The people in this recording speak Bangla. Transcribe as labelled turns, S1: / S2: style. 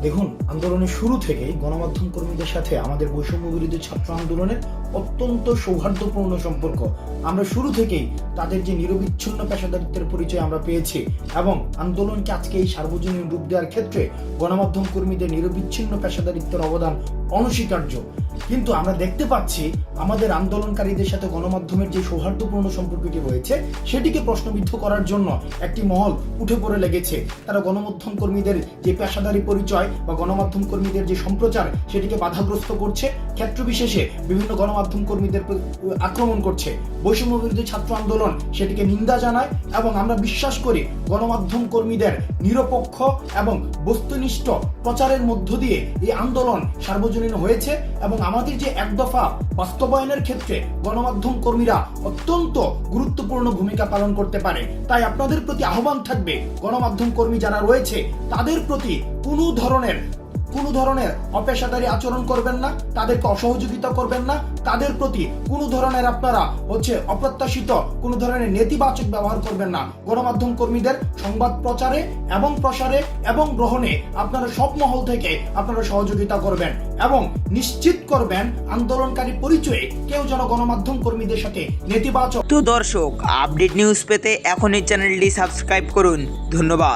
S1: দেখুন, আন্দোলনের শুরু থেকেই গণমাধ্যম কর্মীদের সাথে আমাদের বৈষম্য বিরোধী ছাত্র আন্দোলনের অত্যন্ত সৌহার্দ্যপূর্ণ সম্পর্ক। আমরা শুরু থেকেই তাদের যে নিরবিচ্ছিন্ন পেশাদারিত্বের পরিচয় আমরা পেয়েছি এবং আন্দোলনকে আজকে এই সার্বজনীন রূপ দেওয়ার ক্ষেত্রে গণমাধ্যম কর্মীদের নিরবিচ্ছিন্ন পেশাদারিত্বের অবদান অনস্বীকার্য। কিন্তু আমরা দেখতে পাচ্ছি আমাদের আন্দোলনকারীদের সাথে গণমাধ্যমের যে সৌহার্দ্যপূর্ণ সম্পর্কটি রয়েছে সেটিকে প্রশ্নবিদ্ধ করার জন্য একটি মহল উঠে পড়ে লেগেছে। তারা গণমাধ্যম কর্মীদের যে পেশাদারি পরিচয় বা গণমাধ্যম কর্মীদের যে সম্প্রচার সেটিকে বাধাগ্রস্ত করছে, ক্ষেত্র বিশেষে বিভিন্ন গণমাধ্যম কর্মীদের আক্রমণ করছে। বৈষম্য বিরোধী ছাত্র আন্দোলন সেটিকে নিন্দা জানায় এবং আমরা বিশ্বাস করি গণমাধ্যম কর্মীদের নিরপেক্ষ এবং বস্তুনিষ্ঠ প্রচারের মধ্য দিয়ে এই আন্দোলন সার্বজনীন হয়েছে এবং আমাদের যে এক দফা বাস্তবায়নের ক্ষেত্রে গণমাধ্যম কর্মীরা অত্যন্ত গুরুত্বপূর্ণ ভূমিকা পালন করতে পারে। তাই আপনাদের প্রতি আহ্বান থাকবে, গণমাধ্যম কর্মী যারা রয়েছে তাদের প্রতি কোনো ধরনের অপেশাদারী আচরণ করবেন না, তাদেরকে অসহযোগিতা করবেন না, তাদের প্রতি কোনো ধরনের আপনারা অপ্রত্যাশিত কোনো ধরনের নেতিবাচক ব্যবহার করবেন না। গণমাধ্যম কর্মীদের সংবাদ প্রচারে এবং প্রসারে এবং গ্রহণে আপনারা সব মহল থেকে আপনারা সহযোগিতা করবেন এবং নিশ্চিত করবেন আন্দোলনকারী পরিচয়ে কেউ যেন গণমাধ্যম কর্মীদের সাথে নেতিবাচক।
S2: তো দর্শক, আপডেট নিউজ পেতে এখনই চ্যানেলটি সাবস্ক্রাইব করুন। ধন্যবাদ।